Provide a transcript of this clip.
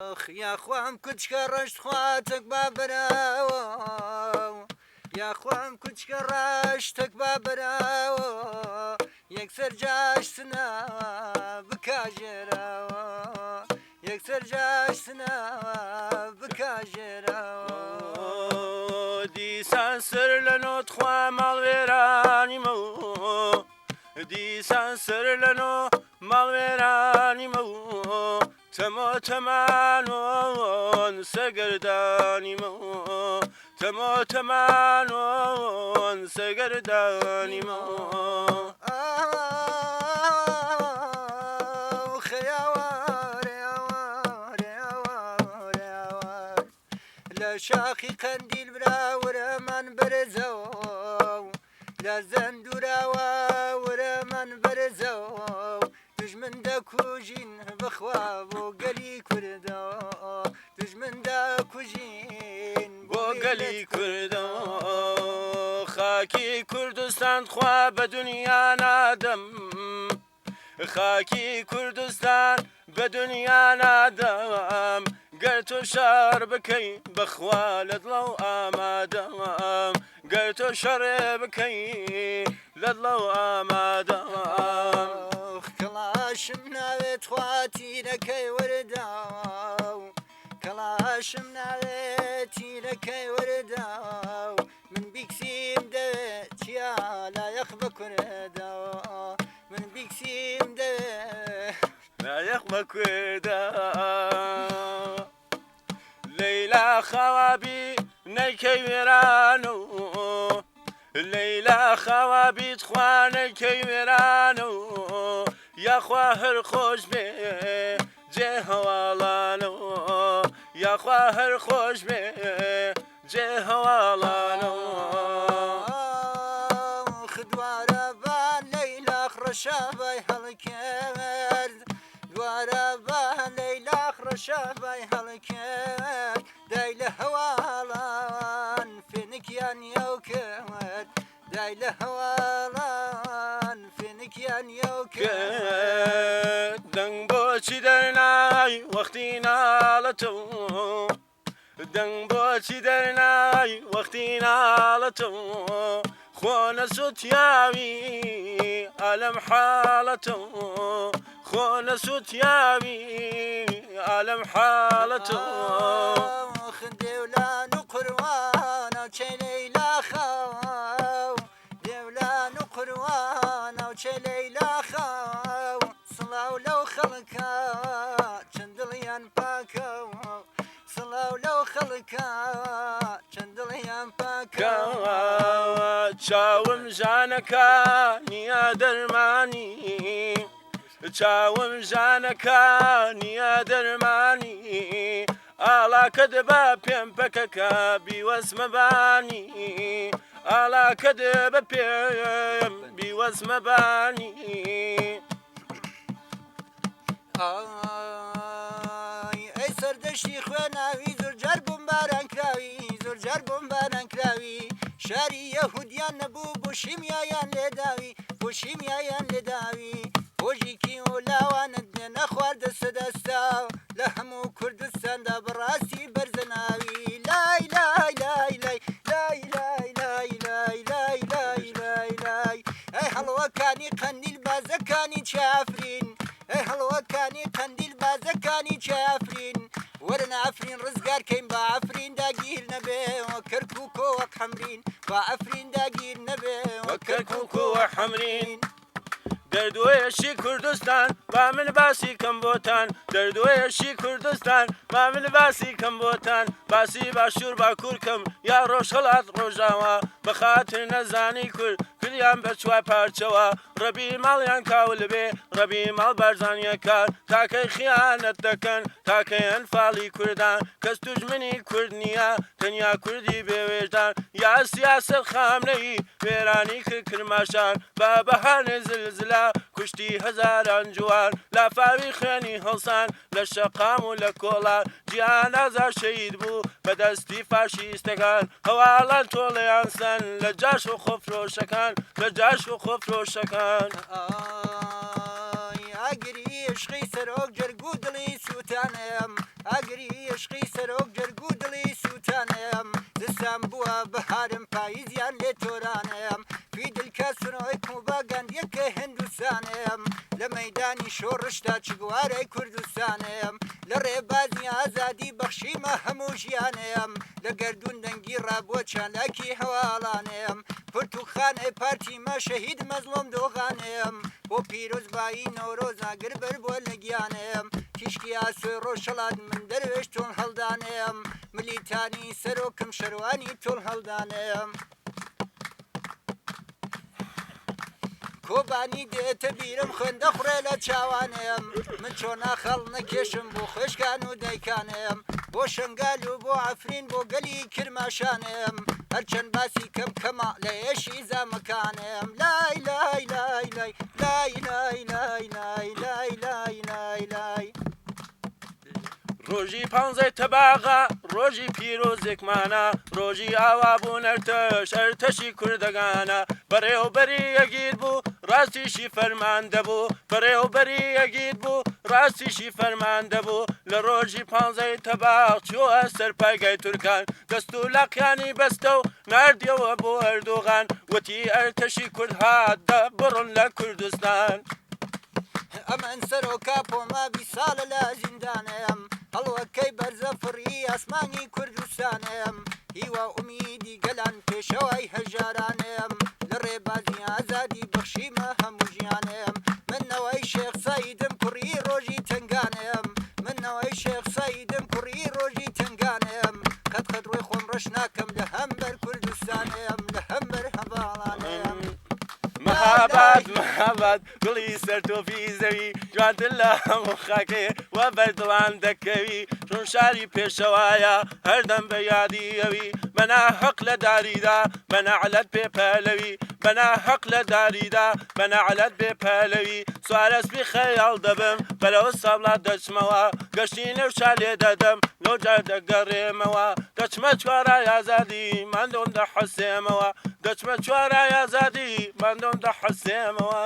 يا خوام کچکە ڕەشت خواتەک با بەراوە یا خوام کچکە ڕاشتەک با بەراوە یەکسەر جاشتنە بکژێراوە یەکسەر جاشتنە بکژێراوە دیسان سەر لە نۆت خوا ماڵوێرانیمە دیسان سەر لە نۆ ماڵوێرانیمە تەمۆ تەمانۆن سەگەردانیمە تەمۆ تەمانۆن سەگەردانیمە لە شاخی قەندیل براورەمان بەرزەوە لە زەندوراوە ورەمان بەرزەوە دژمن دەکوژین بخوا بۆ گەلی کوردەوە دژمن دەکوژین بۆ گەلی کوردەوە خاکی کوردستان خوا بە دنیا نادەم خاکی کوردستان بە دنیا نادەم گەر تۆ شەڕ بکەی بەخوا لە دڵەو ئامادەم گەر تۆ شەڕێ بکەی لە دڵەو ئامادەم کەڵاشم ناوێت خواتیرەکەی وەرداو کەڵاشم ناوێت تیرەکەی وەرداو من بیکسیم دەوێت چیا لایەق بە کوردەوە من بیکسیم دەوێت لایەق بە کوردەوە لەیلا خەوابی نەیکەی وێرانە لەیلا خەوابیت خوا نەیکەی وێرانە یاخوا هەر خۆش بێ جێ هەواڵانەوە یاخوا هەر خۆش بێ جێ هەواڵانەوە خوارە بە لەیلا ڕەشابای هەڵکرد دوارە بە لەیلا ڕەشابای هەڵکرد دای لە هەواڵان فێنکیان یاو کرد دای لە هەواڵان فێنکیان یاو کرد دەنگ بۆچی دەرنای وەختی ناڵەتەوە دەنگ بۆچی دەرنای وەختی ناڵەتەوە خۆ نەسووتیاوی ئالەم حاڵەتەوە خۆ نەسووتیاوی ئالەم حاڵەتەوە دێولان و قوروانە و چێ لەیلا خاو دێولان و قوروانە و چێ لەیلا خاو سڵاو لەو خەڵکە چەند دڵیان پاکەوە سڵاو لەو خەڵکە چەند دڵیان پاکەوە چاوم ژانەکە نییە دەرمانی چاوم ژانەکە نییە دەرمانی ئاڵاکە دەبا پێم پەکەکە بیوەسمەبانی ئاڵاکە دەبە پێم بیوەسمەبانی ئەی سەردەشتی خوێناوی زۆرجار بۆم بارانکراوی زۆرجار بۆم بارانکراوی شاری یەهودیان نەبوو بۆ شیمیایان لێداوی بۆ شیمیایان لێداوی خۆشێکی ولاوانت دێ نەخواردە سەدەستا لە هەموو کوردستاندا بەڕاستی بەرزەناوی لای لای لای لای لای لای لای لای لای لای لای لای ئەی هەڵوەکانی قەندیل بازەکانی چافرین ئەی هەڵوەکانی قەندیل بازەکانی چافرین وەرن ئەفرین ڕزگارکەین بە ئەفرین داگیر نەبێ وە کەرکووک و وەک حەمرین بە ئەفرین داگیر نەبێ وە کەرکووک وە حەمرین دەردوەیەشی کوردستان با من باسی کەم بۆتان دەردوەیەشی کوردستان با من باسی کەم بۆتان باسی باشوور باکوورکەم یا ڕۆژهەڵات ڕۆژاوە بەخاتر نەزانی کورد کردیان بە چوار پارچەوە ڕەبی ماڵیان کاول بێ ڕەبی ماڵ بارزانیەکان تاکەی خیانەت دەکەن تاکەی ئەنفاڵی کوردان کەس توژمنی کورد نییە تەنیا کوردی بێوێژدان یا سیاسەت خامنەی وێرانی کرد کرماشان بە بەهانێ زلزلە کوشتی هەزاران جوان لافاوی خوێنی هەڵسان لە شەقام و لە کۆڵان گیان ئازار شەید بوو بەدەستی فاشیستەکان هەواڵان تۆڵەیان سەن لە جاش و خۆفرۆشەکان لە جاش و خۆفرۆشەکان ئاگری عشقی سەرۆک جەرگ و دڵی سووتانم ئاگری دەم بووە بەهارم پاییزیان لێ تۆرانەیەم فی دلکە سنەوەی کوباگەندیەکە هندوستانەیەم لە مەیدانی شۆڕشتا چگوارەی کوردستانەیەم لە ڕێبازی ئازادی بەخشیمە هەموو ژیانەیەم لە گەردون دەنگی ڕابووە چالاکی هەواڵانەیەم پرتوخانەی پارتیمە شەهید مەزلۆم دۆغانەیەم بۆ پیرۆزبایی نەورۆزاگر بەر بۆ لە گیانەیەم تیشکی ئاسۆی ڕۆژەڵات من دەروێش تۆڵ هەڵدانەیەم ملیتانی سەرۆکم شەروانی تۆڵ هەڵدانەیەم کۆبانی دێتە بیرم خوێندە خوڕێ لە چاوانەیەم من چۆنا خەڵ نەکێشم بۆ خۆشکان و دایکانەیەم بۆ شنگال و بۆ ئەفرین بۆ گەلی کرماشانەیەم هەرچەند باسی کەم کەمە لە ئێشی زامەکانەیەم لای لای لای لای لای لای لای لای لای لای لای لای ڕۆژی پانزەی تەباغا ڕۆژی پیرۆزێکمانە ڕۆژی ئاوابوون ئەرتەش ئەرتەشی کوردەگانە بەڕێوەبەری یەگیر بوو ڕاستیشی فەرمان دەبوو بەڕێوەبەری یەگیر بوو ڕاستیشی فەرمان دەبوو لە ڕۆژی پانزەی تەباغ چووە سەرپایگای تورکان دەست و لاقیانی بەستە و ناردیەوە بۆ ئەردۆغان وتی ئەرتەشی کورد هات دەبڕن لە کوردستان ئەمەن سەرۆکا پۆمابی ساڵە لە زیندانەیەم هەڵوەکەی بەرزە فڕی ئاسمانی کوردستانەیەم هیوا ئومیدی گەلان پێشەوەی هەژارانەیەم لە ڕێبازی ئازادی بەخشیمە هەموو ژیانەیەم منەوەی شێخ سەیدم کوڕی ڕۆژی تنگانەیەم منەوەی شێخ سەیدم کوڕی ڕۆژی تنگانەیەم قەت ڕۆی خۆم ڕەش ناکەم لە هەمبەر کوردستانەیەم لە هەمبەر هەواڵانەیەم مەهاباد مەهاباد گوڵی سەر تۆفی زەوی جوانتر لە هەموو خاکێ وە بەردڵان دەکەوی چون شاری پێشەوایە هەردەم بە یادی ئەوی بەنا حەق لە داریدا بەنەعلەت پێپەلەوی بەنا حەق لە داریدا بەنەعلەت پێپەلەوی سوارەسپی خەیاڵ دەبم بەرەوە سابڵات دەچمەوە گەشتی نەوشا لێ دەدەم نۆجار دەگەڕێمەوە دەچمە چوارای ئازادی ماندۆم دەحەسێمەوە دەچمە چوارای ئازادی ماندۆم دەحەسێمەوە